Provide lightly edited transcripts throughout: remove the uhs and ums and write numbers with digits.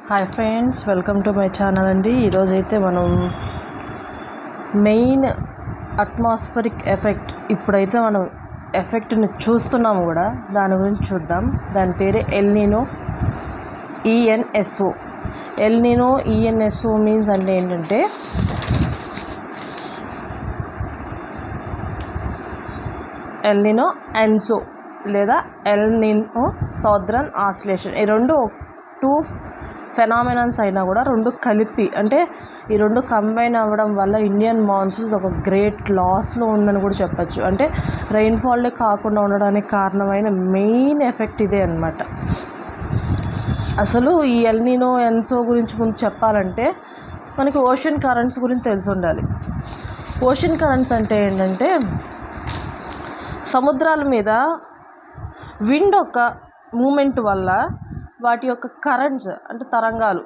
Hi friends, welcome to my channel అండి. ఈరోజైతే మనం మెయిన్ అట్మాస్ఫరిక్ ఎఫెక్ట్, ఇప్పుడైతే మనం ఎఫెక్ట్ని చూస్తున్నాము కూడా, దాని గురించి చూద్దాం. దాని పేరే ఎల్నినో ఈఎన్ఎస్ఓ. ఎల్నినో ఈఎన్ఎస్ఓ మీన్స్ అంటే ఏంటంటే, ఎల్నినో ఎన్సో లేదా ఎల్నినో సౌదర్న్ ఆసిలేషన్, ఈ రెండు టూ ఫెనామినన్స్ అయినా కూడా రెండు కలిపి, అంటే ఈ రెండు కంబైన్ అవ్వడం వల్ల ఇండియన్ మాన్సూన్స్ ఒక గ్రేట్ లాస్లో ఉందని కూడా చెప్పచ్చు. అంటే రెయిన్ఫాల్డే కాకుండా ఉండడానికి కారణమైన మెయిన్ ఎఫెక్ట్ ఇదే అన్నమాట. అసలు ఈ ఎల్నినో ఎన్సో గురించి ముందు చెప్పాలంటే మనకి ఓషన్ కరెంట్స్ గురించి తెలిసి ఉండాలి. ఓషన్ కరెంట్స్ అంటే ఏంటంటే, సముద్రాల మీద విండ్ ఒక మూమెంట్ వల్ల వాటి యొక్క కరెంట్స్, అంటే తరంగాలు,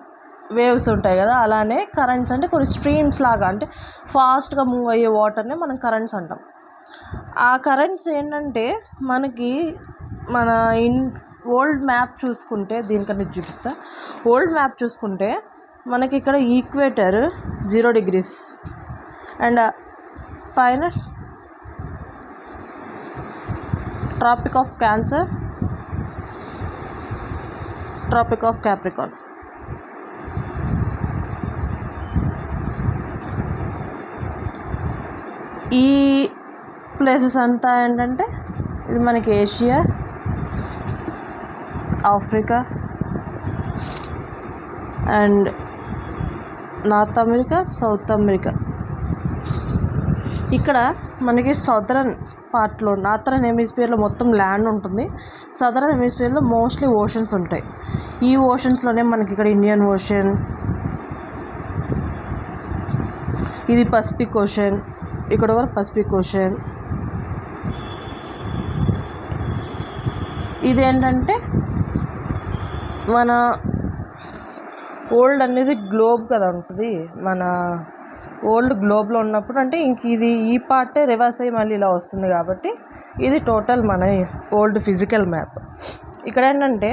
వేవ్స్ ఉంటాయి కదా, అలానే కరెంట్స్ అంటే కొన్ని స్ట్రీమ్స్ లాగా, అంటే ఫాస్ట్గా మూవ్ అయ్యే వాటర్ని మనం కరెంట్స్ అంటాం. ఆ కరెంట్స్ ఏంటంటే మనకి మన ఓల్డ్ మ్యాప్ చూసుకుంటే, దీనికన్నా చూపిస్తా. ఓల్డ్ మ్యాప్ చూసుకుంటే మనకి ఇక్కడ ఈక్వేటర్ 0 degrees అండ్ పైన tropic of cancer, tropic of capricorn. ఈ ప్లేసెస్ అంతా ఏంటంటే, ఇది మనకి Asia, Africa and North America, South America. ఇక్కడ మనకి సదరన్ పార్ట్లో, నార్థరన్ హెమిస్ఫియర్లో మొత్తం ల్యాండ్ ఉంటుంది. సదరన్ హెమిస్ఫియర్లో మోస్ట్లీ ఓషన్స్ ఉంటాయి. ఈ ఓషన్స్లోనే మనకి ఇక్కడ ఇండియన్ ఓషన్, ఇది పసిఫిక్ ఓషన్, ఇక్కడ కూడా పసిఫిక్ ఓషన్. ఇదేంటంటే మన ఓల్డ్ అనేది గ్లోబ్ కదా ఉంటుంది, మన ఓల్డ్ గ్లోబ్లో ఉన్నప్పుడు, అంటే ఇంక ఇది ఈ పార్టే రివర్స్ అయ్యి మళ్ళీ ఇలా వస్తుంది కాబట్టి ఇది టోటల్ మన ఓల్డ్ ఫిజికల్ మ్యాప్. ఇక్కడ ఏంటంటే,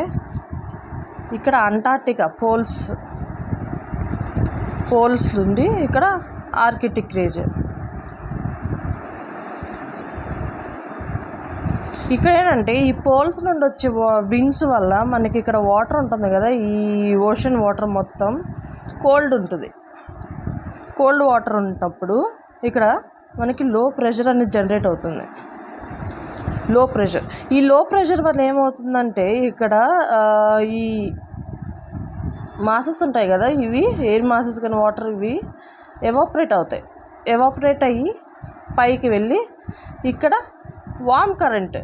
ఇక్కడ అంటార్క్టికా పోల్స్ నుండి ఇక్కడ ఆర్కిటిక్ రీజియన్. ఇక్కడ ఏంటంటే, ఈ పోల్స్ నుండి వచ్చే విండ్స్ వల్ల మనకి ఇక్కడ వాటర్ ఉంటుంది కదా, ఈ ఓషన్ వాటర్ మొత్తం కోల్డ్ ఉంటుంది. కోల్డ్ వాటర్ ఉన్నప్పుడు ఇక్కడ మనకి లో ప్రెషర్ అనేది జనరేట్ అవుతుంది. లో ప్రెషర్, ఈ లో ప్రెషర్ వల్ల ఏమవుతుందంటే, ఇక్కడ ఈ మాసెస్ ఉంటాయి కదా, ఇవి ఎయిర్ మాసెస్ కానీ వాటర్, ఇవి ఎవాపరేట్ అవుతాయి. ఎవాపరేట్ అయ్యి పైకి వెళ్ళి ఇక్కడ వామ్ కరెంట్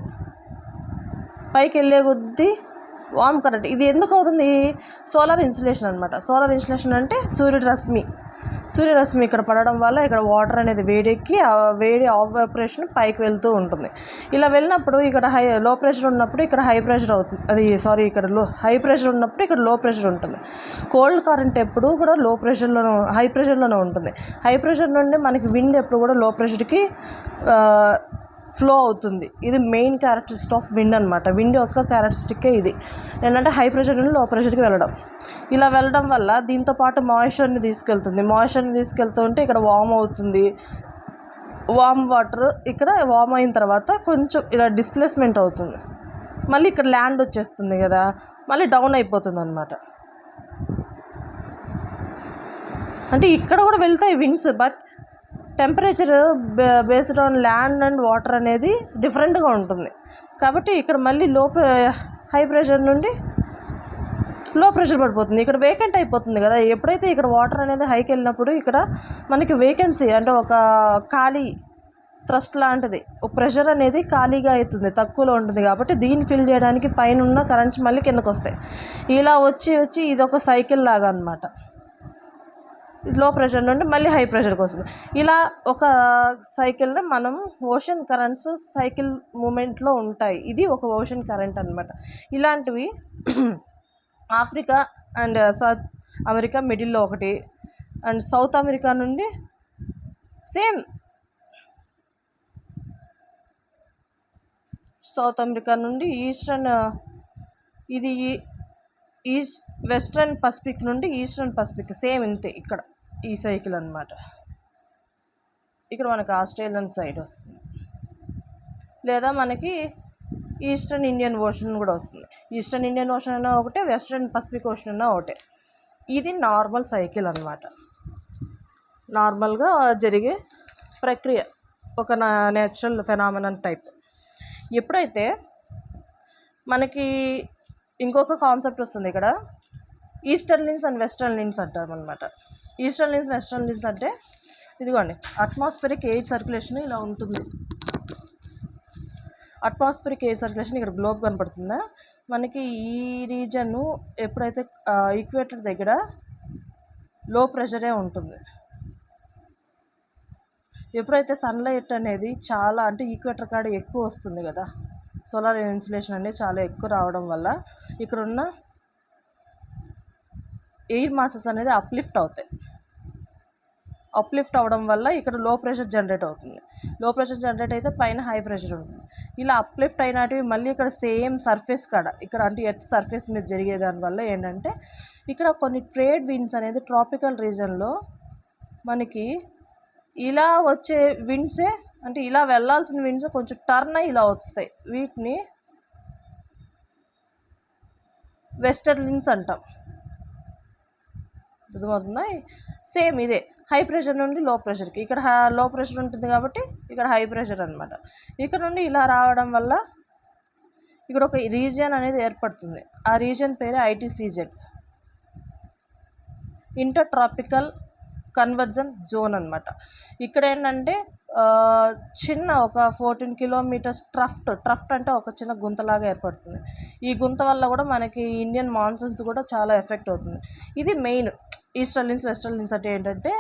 పైకి వెళ్ళే కొద్దీ వామ్ కరెంట్, ఇది ఎందుకు అవుతుంది? సోలార్ ఇన్సులేషన్ అనమాట. సోలార్ ఇన్సులేషన్ అంటే సూర్యరశ్మి ఇక్కడ పడడం వల్ల ఇక్కడ వాటర్ అనేది వేడెక్కి, ఆ వేడి ఆపరేషన్ పైకి వెళ్తూ ఉంటుంది. ఇలా వెళ్ళినప్పుడు ఇక్కడ లో ప్రెషర్ ఉన్నప్పుడు ఇక్కడ హై ప్రెషర్ అవుతుంది, ఇక్కడ హై ప్రెషర్ ఉన్నప్పుడు ఇక్కడ లో ప్రెషర్ ఉంటుంది. కోల్డ్ కరెంట్ ఎప్పుడు కూడా హై ప్రెషర్లోనే ఉంటుంది. హై ప్రెషర్ నుండి మనకి విండ్ ఎప్పుడు కూడా లో ప్రెషర్కి ఫ్లో అవుతుంది. ఇది మెయిన్ క్యారెక్టరిస్టిక్ ఆఫ్ విండ్ అనమాట. విండ్ యొక్క క్యారెక్టరిస్టిక్కే ఇది ఏంటంటే, హై ప్రెషర్ నుండి లో ప్రెషర్కి వెళ్ళడం. ఇలా వెళ్ళడం వల్ల దీంతో పాటు మాయిశ్చర్ని తీసుకెళ్తూ ఉంటే ఇక్కడ వామ్ అవుతుంది. వామ్ వాటర్ ఇక్కడ వామ్ అయిన తర్వాత కొంచెం ఇలా డిస్ప్లేస్మెంట్ అవుతుంది. మళ్ళీ ఇక్కడ ల్యాండ్ వచ్చేస్తుంది కదా, మళ్ళీ డౌన్ అయిపోతుంది అనమాట. అంటే ఇక్కడ కూడా వెళ్తాయి winds, but temperature based on land and water అనేది డిఫరెంట్గా ఉంటుంది. కాబట్టి ఇక్కడ మళ్ళీ హై ప్రెషర్ నుండి లో ప్రెషర్ పడిపోతుంది. ఇక్కడ వేకెంట్ అయిపోతుంది కదా. ఎప్పుడైతే ఇక్కడ వాటర్ అనేది హైకి వెళ్ళినప్పుడు ఇక్కడ మనకి వేకెన్సీ, అంటే ఒక ఖాళీ థ్రస్ట్ లాంటిది, ఒక ప్రెషర్ అనేది ఖాళీగా అవుతుంది, తక్కువలో ఉంటుంది. కాబట్టి దీన్ని ఫిల్ చేయడానికి పైన ఉన్న కరెంట్స్ మళ్ళీ కిందకు వస్తాయి. ఇలా వచ్చి ఇది ఒక సైకిల్ లాగా అనమాట. లో ప్రెషర్ నుండి మళ్ళీ హై ప్రెషర్కి వస్తుంది. ఇలా ఒక సైకిల్ని మనం ఓషన్ కరెంట్స్ సైకిల్ మూమెంట్లో ఉంటాయి. ఇది ఒక ఓషన్ కరెంట్ అనమాట. ఇలాంటివి ఆఫ్రికా అండ్ సౌత్ అమెరికా మిడిల్లో ఒకటి, అండ్ సౌత్ అమెరికా నుండి సేమ్ సౌత్ అమెరికా నుండి ఈస్టర్న్, ఇది వెస్ట్రన్ పసిఫిక్ నుండి ఈస్టర్న్ పసిఫిక్ సేమ్ ఇంతే ఇక్కడ ఈ సైకిల్ అనమాట. ఇక్కడ మనకి ఆస్ట్రేలియన్ సైడ్ వస్తుంది, లేదా మనకి ఈస్టర్న్ ఇండియన్ ఓషన్ కూడా వస్తుంది. ఈస్టర్న్ ఇండియన్ ఓషన్ అన్నా ఒకటే, వెస్ట్రన్ పసిఫిక్ ఓషన్ అన్నా ఒకటే. ఇది నార్మల్ సైకిల్ అనమాట, నార్మల్గా జరిగే ప్రక్రియ, ఒక నేచురల్ ఫెనామినన్ టైప్. ఎప్పుడైతే మనకి ఇంకొక కాన్సెప్ట్ వస్తుంది ఇక్కడ, ఈస్టర్న్ లిన్స్ అండ్ వెస్ట్రన్ లిన్స్ అంటారు అనమాట. ఈస్టర్న్ లిన్స్ వెస్ట్రన్ లిన్స్ అంటే ఇదిగోండి, అట్మాస్ఫిరిక్ ఎయిర్ సర్క్యులేషన్ ఇలా ఉంటుంది. అట్మాస్ఫిరిక్ ఎయిర్ సర్క్యులేషన్ ఇక్కడ గ్లోబ్ కనపడుతుందా మనకి. ఈ రీజన్ ఎప్పుడైతే ఈక్వేటర్ దగ్గర లో ప్రెషరే ఉంటుంది, ఎప్పుడైతే సన్లైట్ అనేది చాలా అంటే ఈక్వేటర్ కాడ ఎక్కువ వస్తుంది కదా, సోలార్ ఇన్సులేషన్ అనేది చాలా ఎక్కువ రావడం వల్ల ఇక్కడ ఉన్న ఎయిర్ మాసెస్ అనేది అప్లిఫ్ట్ అవుతాయి. అప్లిఫ్ట్ అవ్వడం వల్ల ఇక్కడ లో ప్రెషర్ జనరేట్ అవుతుంది. లో ప్రెషర్ జనరేట్ అయితే పైన హై ప్రెషర్ ఉంటుంది. ఇలా అప్లిఫ్ట్ అయినటివి మళ్ళీ ఇక్కడ సేమ్ సర్ఫేస్ కాడ, ఇక్కడ అంటే ఎర్త్ సర్ఫేస్ మీద జరిగే దానివల్ల ఏంటంటే ఇక్కడ కొన్ని ట్రేడ్ విండ్స్ అనేది ట్రాపికల్ రీజన్లో మనకి ఇలా వచ్చే విండ్సే, అంటే ఇలా వెళ్ళాల్సిన విండ్స్ కొంచెం టర్న్ అయ్యి ఇలా వస్తాయి. వీటిని వెస్టర్న్ విండ్స్ అంటాం. అర్థమవుతుందా? సేమ్ ఇదే హై ప్రెషర్ నుండి లో ప్రెషర్కి, ఇక్కడ లో ప్రెషర్ ఉంటుంది కాబట్టి ఇక్కడ హై ప్రెషర్ అనమాట. ఇక్కడ నుండి ఇలా రావడం వల్ల ఇక్కడ ఒక రీజియన్ అనేది ఏర్పడుతుంది. ఆ రీజియన్ పేరే ITCZ, inter tropical conversion zone అనమాట. ఇక్కడ ఏంటంటే చిన్న ఒక 14 కిలోమీటర్స్ ట్రఫ్ట్ అంటే ఒక చిన్న గుంతలాగా ఏర్పడుతుంది. ఈ గుంత వల్ల కూడా మనకి ఇండియన్ మాన్సూన్స్ కూడా చాలా ఎఫెక్ట్ అవుతుంది. ఇది మెయిన్. ఈస్టర్న్ లిన్స్ వెస్టర్న్ లిన్స్ అంటే ఏంటంటే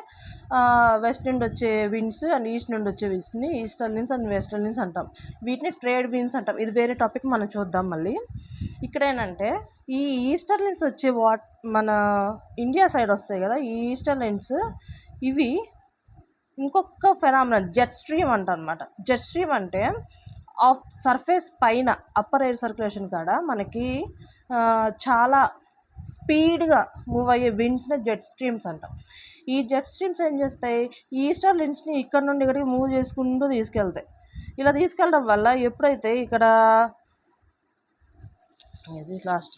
వెస్ట్ నుండి వచ్చే విండ్స్ అండ్ ఈస్ట్ నుండి వచ్చే విండ్స్ని ఈస్టర్న్ లిన్స్ అండ్ వెస్టర్న్ లిన్స్ అంటాం. వీటిని ట్రేడ్ విండ్స్ అంటాం. ఇది వేరే టాపిక్, మనం చూద్దాం మళ్ళీ. ఇక్కడ ఏంటంటే ఈ ఈస్టర్న్ లిన్స్ వచ్చే మన ఇండియా సైడ్ వస్తాయి కదా, ఈ ఈస్టర్న్ లిన్స్ ఇవి ఇంకొక ఫెనామినన్ జెట్ స్ట్రీమ్ అంటారనమాట. జెట్ స్ట్రీమ్ అంటే ఆఫ్ సర్ఫేస్ పైన అప్పర్ ఎయిర్ సర్క్యులేషన్ కాడ మనకి చాలా స్పీడ్గా మూవ్ అయ్యే విండ్స్ని జెట్ స్ట్రీమ్స్ అంటాం. ఈ జెట్ స్ట్రీమ్స్ ఏం చేస్తాయి, ఈ ఈస్టర్న్ లిన్స్ని ఇక్కడ నుండి ఇక్కడికి మూవ్ చేసుకుంటూ తీసుకెళ్తాయి. ఇలా తీసుకెళ్ళడం వల్ల ఎప్పుడైతే ఇక్కడ ఇది లాస్ట్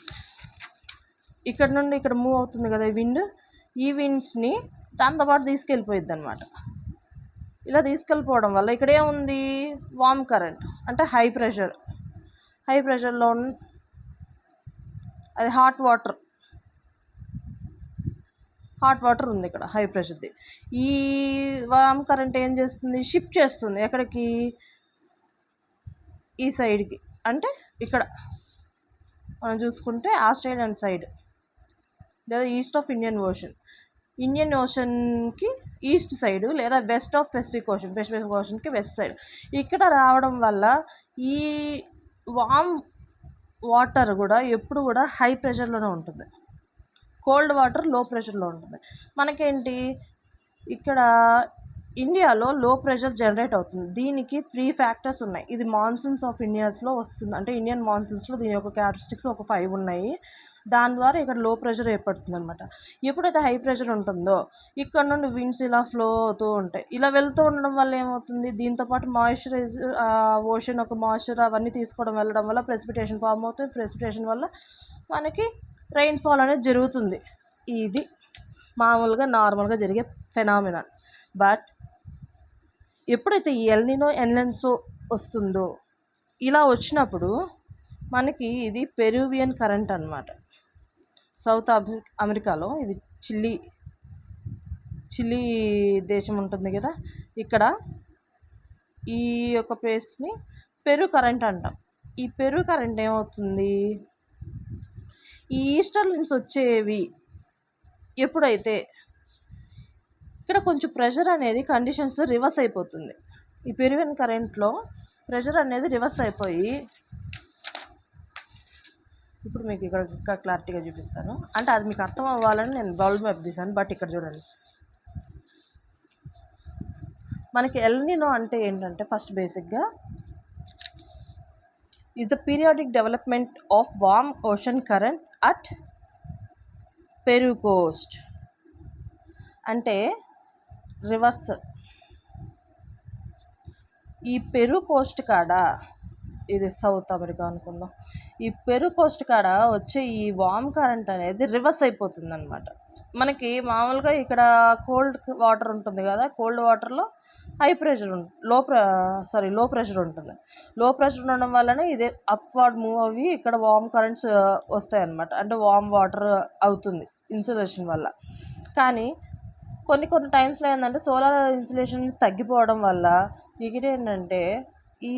ఇక్కడ నుండి ఇక్కడ మూవ్ అవుతుంది కదా ఈ విండ్స్ని దాంతోపాటు తీసుకెళ్ళిపోయిద్ది అనమాట. ఇలా తీసుకెళ్ళిపోవడం వల్ల ఇక్కడ ఏముంది, వామ్ కరెంట్ అంటే హై ప్రెషర్లో అది హాట్ వాటర్ ఉంది ఇక్కడ హై ప్రెషర్ది. ఈ వామ్ కరెంట్ ఏం చేస్తుంది, షిఫ్ట్ చేస్తుంది ఎక్కడికి, ఈ సైడ్కి. అంటే ఇక్కడ మనం చూసుకుంటే ఆస్ట్రేలియన్ సైడ్ లేదా ఈస్ట్ ఆఫ్ ఇండియన్ ఓషన్కి ఈస్ట్ సైడు, లేదా వెస్ట్ ఆఫ్ పెసిఫిక్ ఓషన్కి వెస్ట్ సైడ్. ఇక్కడ రావడం వల్ల ఈ వామ్ వాటర్ కూడా ఎప్పుడు కూడా హై ప్రెషర్లోనే ఉంటుంది, కోల్డ్ వాటర్ లో ప్రెషర్లో ఉంటుంది. మనకేంటి ఇక్కడ ఇండియాలో లో ప్రెషర్ జనరేట్ అవుతుంది. దీనికి 3 ఫ్యాక్టర్స్ ఉన్నాయి. ఇది మాన్సూన్స్ ఆఫ్ ఇండియాస్లో వస్తుంది, అంటే ఇండియన్ మాన్సూన్స్లో దీని యొక్క క్యారెక్టరిస్టిక్స్ ఒక 5 ఉన్నాయి. దాని ద్వారా ఇక్కడ లో ప్రెషర్ ఏర్పడుతుంది అనమాట. ఎప్పుడైతే హై ప్రెషర్ ఉంటుందో ఇక్కడ నుండి విండ్స్ ఇలా ఫ్లో అవుతూ ఉంటాయి. ఇలా వెళ్తూ ఉండడం వల్ల ఏమవుతుంది, దీంతోపాటు మాయిశ్చరైజ్ ఓషన్ ఒక మాయిశ్చర్ అవన్నీ తీసుకోవడం వెళ్ళడం వల్ల ప్రెసిపిటేషన్ ఫామ్ అవుతుంది. ప్రెసిపిటేషన్ వల్ల మనకి రెయిన్ఫాల్ అనేది జరుగుతుంది. ఇది మామూలుగా నార్మల్గా జరిగే ఫెనామినన్. బట్ ఎప్పుడైతే ఈ ఎల్నినో ఎన్లెన్సో వస్తుందో, ఇలా వచ్చినప్పుడు మనకి ఇది పెరువియన్ కరెంట్ అనమాట. సౌత్ అమెరికాలో ఇది చిల్లీ దేశం ఉంటుంది కదా, ఇక్కడ ఈ యొక్క ప్లేస్ని పెరు కరెంట్ అంటాం. ఈ పెరు కరెంట్ ఏమవుతుంది, ఈ ఈస్టర్న్ లిన్స్ వచ్చేవి ఎప్పుడైతే ఇక్కడ కొంచెం ప్రెషర్ అనేది కండిషన్స్ రివర్స్ అయిపోతుంది. ఈ పెరువియన్ కరెంట్లో ప్రెషర్ అనేది రివర్స్ అయిపోయి, ఇప్పుడు మీకు ఇక్కడ ఇంకా క్లారిటీగా చూపిస్తాను, అంటే అది మీకు అర్థం అవ్వాలని నేను బౌల్ మ్యాప్ తీసాను. బట్ ఇక్కడ చూడండి, మనకి ఎల్నినో అంటే ఏంటంటే ఫస్ట్ బేసిక్గా is the periodic development of warm ocean current at Peru Coast అంటే రివర్స్. ఈ పెరు కోస్ట్ కాడ, ఇది సౌత్ అమెరికా అనుకుందాం, ఈ పెరు కోస్ట్ కాడ వచ్చే ఈ వామ్ కరెంట్ అనేది రివర్స్ అయిపోతుంది అనమాట. మనకి మామూలుగా ఇక్కడ కోల్డ్ వాటర్ ఉంటుంది కదా, కోల్డ్ వాటర్లో హై ప్రెషర్ లో ప్రెషర్ ఉంటుంది. లో ప్రెషర్ ఉండడం వల్లనే ఇది అప్వర్డ్ మూవ్ అవి ఇక్కడ వామ్ కరెంట్స్ వస్తాయి అన్నమాట. అంటే వామ్ వాటర్ అవుతుంది ఇన్సులేషన్ వల్ల. కానీ కొన్ని టైమ్స్లో ఏంటంటే సోలార్ ఇన్సులేషన్ తగ్గిపోవడం వల్ల ఇక్కడ ఏంటంటే ఈ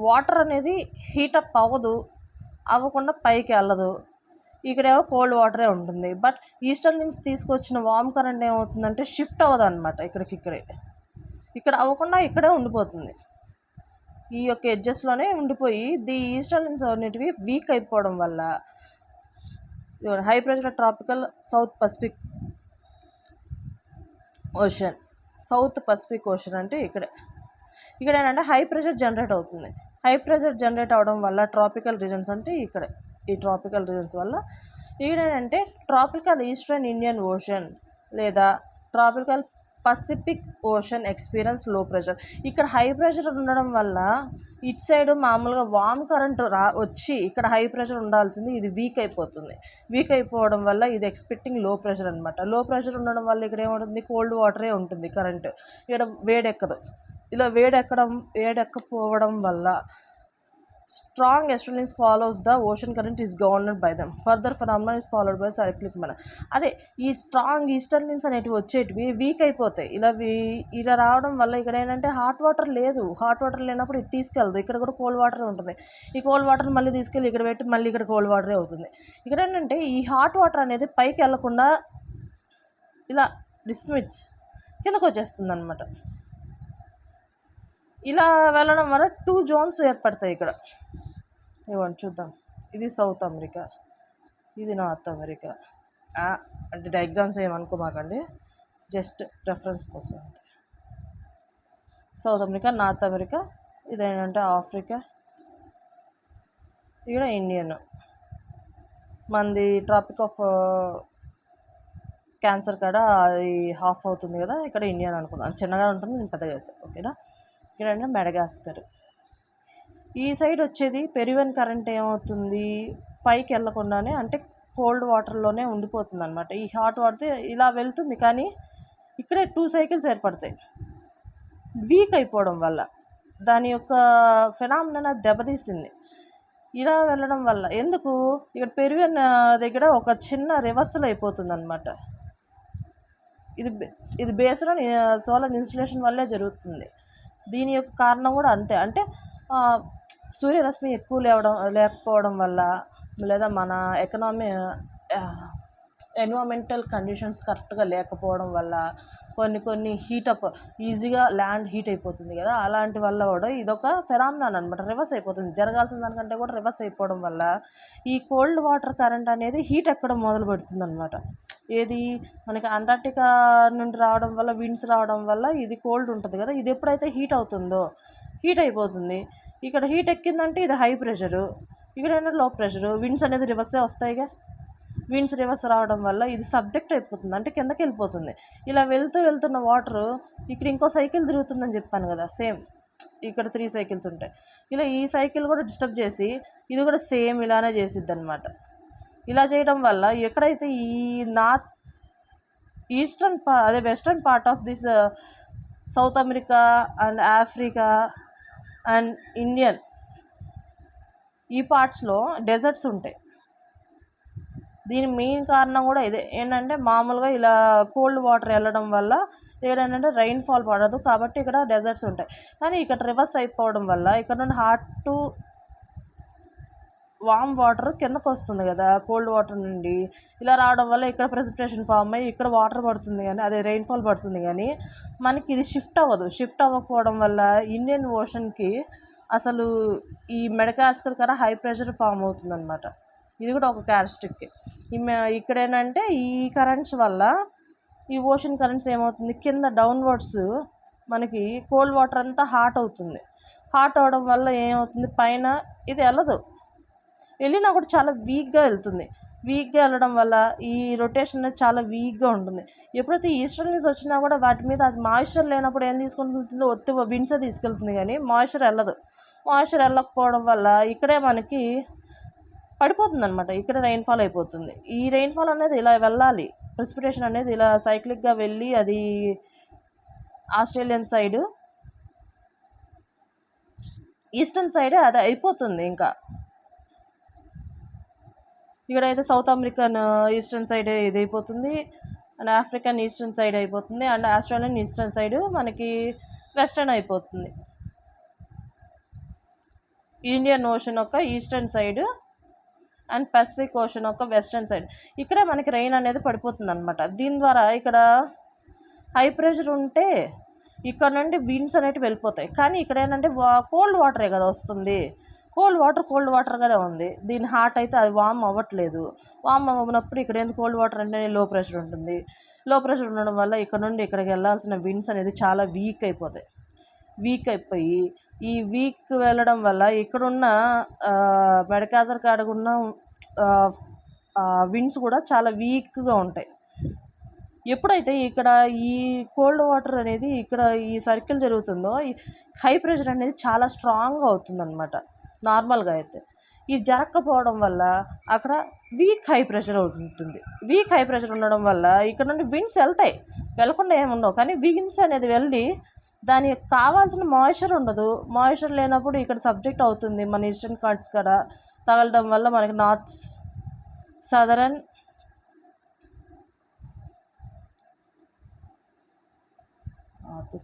వాటర్ అనేది హీటప్ అవ్వకుండా పైకి వెళ్ళదు. ఇక్కడేమో కోల్డ్ వాటరే ఉంటుంది. బట్ ఈస్టర్న్ నుంచి తీసుకొచ్చిన వామ్ కరెంట్ ఏమవుతుందంటే షిఫ్ట్ అవ్వదు అనమాట. ఇక్కడ అవ్వకుండా ఇక్కడే ఉండిపోతుంది. ఈ యొక్క ఎడ్జెస్లోనే ఉండిపోయి ఈస్టర్న్ నుంచి అనేటివి వీక్ అయిపోవడం వల్ల high pressure tropical south Pacific ocean అంటే ఇక్కడ ఏంటంటే హై ప్రెషర్ జనరేట్ అవుతుంది. హై ప్రెషర్ జనరేట్ అవడం వల్ల ట్రాపికల్ రీజన్స్ అంటే ఈ ట్రాపికల్ రీజన్స్ వల్ల ఇక్కడ ఏంటంటే ట్రాపికల్ ఈస్టర్న్ ఇండియన్ ఓషన్ లేదా ట్రాపికల్ పసిఫిక్ ఓషన్ ఎక్స్పీరియన్స్ లో ప్రెషర్. ఇక్కడ హై ప్రెషర్ ఉండడం వల్ల ఇటు సైడ్ మామూలుగా వామ్ కరెంట్ వచ్చి ఇక్కడ హై ప్రెషర్ ఉండాల్సింది ఇది వీక్ అయిపోతుంది. వీక్ అయిపోవడం వల్ల ఇది ఎక్స్పెక్టింగ్ లో ప్రెషర్ అనమాట. లో ప్రెషర్ ఉండడం వల్ల ఇక్కడ ఏముంటుంది, కోల్డ్ వాటరే ఉంటుంది కరెంట్. ఇక్కడ వేడెక్కదు. ఇలా వేడెక్కపోవడం వల్ల strong eastern follows the ocean current is governed by them. Further phenomena is followed by cyclic మన. అదే ఈ స్ట్రాంగ్ ఈస్టర్న్ అనేటివి వచ్చేటివి వీక్ అయిపోతాయి. ఇలా రావడం వల్ల ఇక్కడ ఏంటంటే హాట్ వాటర్ లేనప్పుడు ఇది తీసుకెళ్ళదు. ఇక్కడ కూడా కోల్డ్ వాటర్ ఉంటుంది. ఈ కోల్డ్ వాటర్ మళ్ళీ తీసుకెళ్ళి ఇక్కడ పెట్టి మళ్ళీ ఇక్కడ కోల్డ్ వాటరే అవుతుంది. ఇక్కడ ఏంటంటే ఈ హాట్ వాటర్ అనేది పైకి వెళ్లకుండా ఇలా డిస్మిచ్ కిందకు వచ్చేస్తుంది అనమాట. ఇలా వెళ్ళడం వల్ల 2 జోన్స్ ఏర్పడతాయి ఇక్కడ. ఇవ్వండి చూద్దాం. ఇది సౌత్ అమెరికా, ఇది నార్త్ అమెరికా. అంటే డయాగ్రామ్స్ ఏమనుకోమాకండి, జస్ట్ రెఫరెన్స్ కోసం అంతే. సౌత్ అమెరికా, నార్త్ అమెరికా, ఇదేంటంటే ఆఫ్రికా, ఇక్కడ ఇండియన్. మనది ట్రాపిక్ ఆఫ్ క్యాన్సర్ కాడ అది హాఫ్ అవుతుంది కదా, ఇక్కడ ఇండియన్ అనుకుందాం. చిన్నగా ఉంటుంది, నేను పెద్దగా చేస్తాను. ఓకేనా. ఇక్కడ మెడగాస్కర్. ఈ సైడ్ వచ్చేది పెరువియన్ కరెంట్ ఏమవుతుంది, పైకి వెళ్ళకుండానే అంటే కోల్డ్ వాటర్లోనే ఉండిపోతుంది అనమాట. ఈ హాట్ వాటర్ ఇలా వెళ్తుంది కానీ ఇక్కడే 2 సైకిల్స్ ఏర్పడతాయి. వీక్ అయిపోవడం వల్ల దాని యొక్క ఫెనామినా దెబ్బతీస్తుంది. ఇలా వెళ్ళడం వల్ల ఎందుకు ఇక్కడ పెరువియన్ దగ్గర ఒక చిన్న రివర్సల్ అయిపోతుంది అనమాట. ఇది బేస్డ్ ఆన్ సోలార్ ఇన్సులేషన్ వల్లే జరుగుతుంది. దీని యొక్క కారణం కూడా అంతే. అంటే సూర్యరశ్మి ఎక్కువ లేకపోవడం వల్ల లేదా మన ఎన్విరాన్మెంటల్ కండిషన్స్ కరెక్ట్గా లేకపోవడం వల్ల కొన్ని హీటప్ ఈజీగా ల్యాండ్ హీట్ అయిపోతుంది కదా, అలాంటి వల్ల కూడా ఇదొక ఫెనామినాన్ అనమాట. రివర్స్ అయిపోతుంది. జరగాల్సిన దానికంటే కూడా రివర్స్ అయిపోవడం వల్ల ఈ కోల్డ్ వాటర్ కరెంట్ అనేది హీట్ ఎక్కడం మొదలు పెడుతుంది అనమాట. ఏది మనకి అంటార్టికా నుండి రావడం వల్ల, విండ్స్ రావడం వల్ల ఇది కోల్డ్ ఉంటుంది కదా, ఇది ఎప్పుడైతే హీట్ అవుతుందో హీట్ అయిపోతుంది. ఇక్కడ హీట్ ఎక్కిందంటే ఇది హై ప్రెషరు, ఇక్కడ ఏంటంటే లో ప్రెషరు. విండ్స్ అనేది రివర్సే వస్తాయిగా. విండ్స్ రివర్స్ రావడం వల్ల ఇది సబ్జెక్ట్ అయిపోతుంది, అంటే కిందకి వెళ్ళిపోతుంది. ఇలా వెళ్తున్న వాటరు ఇక్కడ ఇంకో సైకిల్ తిరుగుతుందని చెప్పాను కదా, సేమ్ ఇక్కడ 3 సైకిల్స్ ఉంటాయి. ఇలా ఈ సైకిల్ కూడా డిస్టర్బ్ చేసి ఇది కూడా సేమ్ ఇలానే చేసిద్ది అనమాట. ఇలా చేయడం వల్ల ఎక్కడైతే ఈ western part of this south America and Africa and Indian ఈ పార్ట్స్లో డెజర్ట్స్ ఉంటాయి. దీని మెయిన్ కారణం కూడా ఇదే. ఏంటంటే మామూలుగా ఇలా కోల్డ్ వాటర్ వెళ్ళడం వల్ల ఏంటంటే రైన్ఫాల్ పడదు కాబట్టి ఇక్కడ డెజర్ట్స్ ఉంటాయి. కానీ ఇక్కడ రివర్స్ అయిపోవడం వల్ల ఇక్కడ నుండి హాట్ టు వామ్ వాటర్ కిందకు వస్తుంది కదా, కోల్డ్ వాటర్ నుండి ఇలా రావడం వల్ల ఇక్కడ ప్రెసిపిటేషన్ ఫామ్ అయ్యి ఇక్కడ వాటర్ పడుతుంది, కానీ అదే రెయిన్ఫాల్ పడుతుంది. కానీ మనకి ఇది షిఫ్ట్ అవ్వకపోవడం వల్ల ఇండియన్ ఓషన్కి అసలు ఈ మెడగాస్కర్ కన్నా హై ప్రెషర్ ఫామ్ అవుతుంది అనమాట. ఇది కూడా ఒక క్యారెక్టరిస్టిక్. ఇక్కడ ఏంటంటే ఈ కరెంట్స్ వల్ల ఈ ఓషన్ కరెంట్స్ ఏమవుతుంది, కింద డౌన్వర్డ్స్ మనకి కోల్డ్ వాటర్ అంతా హాట్ అవుతుంది. హాట్ అవడం వల్ల ఏమవుతుంది, పైన ఇది వెళ్ళదు, వెళ్ళినా కూడా చాలా వీక్గా వెళ్తుంది. వీక్గా వెళ్ళడం వల్ల ఈ రొటేషన్ అనేది చాలా వీక్గా ఉంటుంది. ఎప్పుడైతే ఈస్టర్న్ నుంచి వచ్చినా కూడా వాటి మీద అది మాయిశ్చర్ లేనప్పుడు ఏం తీసుకుంటుందో ఒత్తి విండ్సే తీసుకెళ్తుంది, కానీ మాయిశ్చర్ వెళ్ళదు. మాయిశ్చర్ వెళ్ళకపోవడం వల్ల ఇక్కడే మనకి పడిపోతుంది అనమాట. ఇక్కడ రెయిన్ఫాల్ అయిపోతుంది. ఈ రెయిన్ఫాల్ అనేది ఇలా వెళ్ళాలి, ప్రెసిపిటేషన్ అనేది ఇలా సైక్లిక్గా వెళ్ళి అది ఆస్ట్రేలియన్ సైడు ఈస్టర్న్ సైడే అది అయిపోతుంది. ఇంకా ఇక్కడైతే సౌత్ అమెరికన్ ఈస్టర్న్ సైడ్ ఇది అయిపోతుంది, అండ్ ఆఫ్రికన్ ఈస్టర్న్ సైడ్ అయిపోతుంది, అండ్ ఆస్ట్రేలియన్ ఈస్టర్న్ సైడ్ మనకి వెస్టర్న్ అయిపోతుంది. ఇండియన్ ఓషన్ యొక్క eastern side and Pacific ocean యొక్క వెస్టర్న్ సైడ్ ఇక్కడే మనకి రెయిన్ అనేది పడిపోతుంది అనమాట. దీని ద్వారా ఇక్కడ హై ప్రెషర్ ఉంటే ఇక్కడ నుండి విండ్స్ అనేవి వెళ్ళిపోతాయి. కానీ ఇక్కడ ఏంటంటే కోల్డ్ వాటరే కదా వస్తుంది, కోల్డ్ వాటర్గానే ఉంది. దీని హాట్ అయితే అది వామ్ అవ్వట్లేదు. వామ్ అవ్వనప్పుడు ఇక్కడ ఏంటి కోల్డ్ వాటర్ అంటే లో ప్రెషర్ ఉంటుంది. లో ప్రెషర్ ఉండడం వల్ల ఇక్కడ నుండి ఇక్కడికి వెళ్ళాల్సిన విండ్స్ అనేది చాలా వీక్ అయిపోయి ఈ వీక్ వెళ్ళడం వల్ల ఇక్కడున్న మెడకాజర్ కాడకున్న విండ్స్ కూడా చాలా వీక్గా ఉంటాయి. ఎప్పుడైతే ఇక్కడ ఈ కోల్డ్ వాటర్ అనేది ఇక్కడ ఈ సర్కిల్ జరుగుతుందో ఈ హై ప్రెషర్ అనేది చాలా స్ట్రాంగ్గా అవుతుందన్నమాట. నార్మల్గా అయితే ఇది జరగకపోవడం వల్ల అక్కడ వీక్ హై ప్రెషర్ ఉంటుంది. వీక్ హై ప్రెషర్ ఉండడం వల్ల ఇక్కడ నుండి విండ్స్ వెళ్తాయి, వెళ్ళకుండా ఏముండవు. కానీ విండ్స్ అనేది వెళ్ళి దానికి కావాల్సిన మాయిశ్చర్ ఉండదు. మాయిశ్చర్ లేనప్పుడు ఇక్కడ సబ్జెక్ట్ అవుతుంది మన ఈస్టర్న్ కార్డ్స్ కాడ తగలడం వల్ల మనకి నార్త్ సదరన్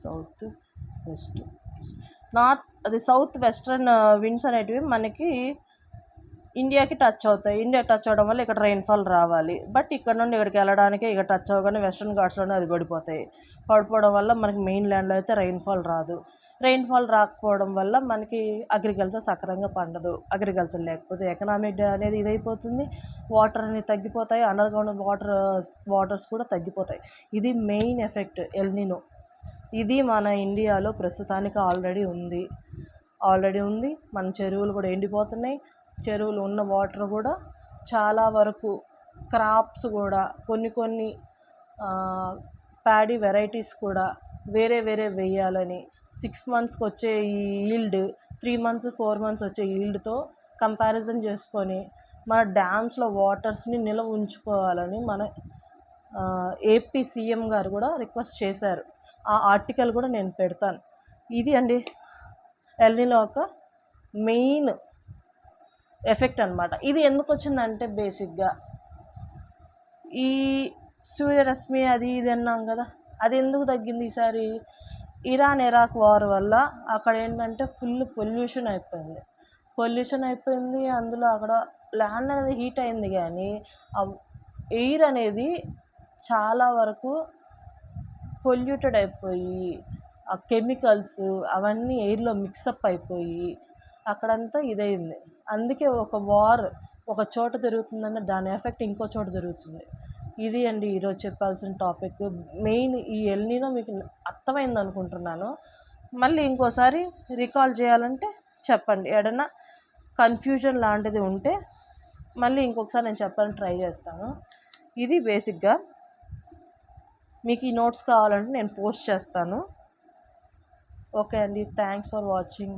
సౌత్ వెస్ట్ అది సౌత్ వెస్ట్రన్ విండ్స్ అనేటివి మనకి ఇండియాకి టచ్ అవుతాయి. ఇండియా టచ్ అవ్వడం వల్ల ఇక్కడ రెయిన్ఫాల్ రావాలి. బట్ ఇక్కడ నుండి ఇక్కడికి వెళ్ళడానికి ఇక్కడ టచ్ అవ్వగానే వెస్ట్రన్ ఘాట్స్లోనే అది పడిపోవడం వల్ల మనకి మెయిన్ ల్యాండ్లో అయితే రెయిన్ఫాల్ రాదు. రెయిన్ఫాల్ రాకపోవడం వల్ల మనకి అగ్రికల్చర్ సక్రమంగా పండదు. అగ్రికల్చర్ లేకపోతే ఎకనామిక్ అనేది ఇదైపోతుంది, వాటర్ అనేది తగ్గిపోతాయి, అండర్ గ్రౌండ్ వాటర్స్ కూడా తగ్గిపోతాయి. ఇది మెయిన్ ఎఫెక్ట్ ఎల్నినో. ఇది మన ఇండియాలో ప్రస్తుతానికి ఆల్రెడీ ఉంది. మన చెరువులు కూడా ఎండిపోతున్నాయి. చెరువులు ఉన్న వాటర్ కూడా చాలా వరకు క్రాప్స్ కూడా కొన్ని ప్యాడీ వెరైటీస్ కూడా వేరే వేయాలని 6 monthsకి వచ్చే ఈ ఈల్డ్ 3 months 4 months వచ్చే ఈల్డ్తో కంపారిజన్ చేసుకొని మన డ్యామ్స్లో వాటర్స్ని నిల్వ ఉంచుకోవాలని మన ఏపీ సీఎం గారు కూడా రిక్వెస్ట్ చేశారు. ఆ ఆర్టికల్ కూడా నేను పెడతాను. ఇది అండి ఎల్నినో ఒక మెయిన్ ఎఫెక్ట్ అనమాట. ఇది ఎందుకు వచ్చిందంటే బేసిక్గా ఈ సూర్యరశ్మి అది ఇది అన్నాం కదా, అది ఎందుకు తగ్గింది ఈసారి? ఇరాక్ వార్ వల్ల అక్కడ ఏంటంటే ఫుల్ పొల్యూషన్ అయిపోయింది. అందులో అక్కడ ల్యాండ్ అనేది హీట్ అయింది, కానీ ఆ ఎయిర్ అనేది చాలా వరకు పొల్యూటెడ్ అయిపోయి ఆ కెమికల్స్ అవన్నీ ఎయిర్లో మిక్సప్ అయిపోయి అక్కడంతా ఇదైంది. అందుకే ఒక వార్ ఒక చోట జరుగుతుందంటే దాని ఎఫెక్ట్ ఇంకో చోట జరుగుతుంది. ఇది అండి ఈరోజు చెప్పాల్సిన టాపిక్. మెయిన్ ఈ ఎల్నినో మీకు అర్థమైంది అనుకుంటున్నాను. మళ్ళీ ఇంకోసారి రికాల్ చేయాలంటే చెప్పండి. ఏదైనా కన్ఫ్యూజన్ లాంటిది ఉంటే మళ్ళీ ఇంకొకసారి నేను చెప్పాలని ట్రై చేస్తాను. ఇది బేసిక్గా మీకు ఈ నోట్స్ కావాలంటే నేను పోస్ట్ చేస్తాను. ఓకే అండి, థ్యాంక్స్ ఫర్ వాచింగ్.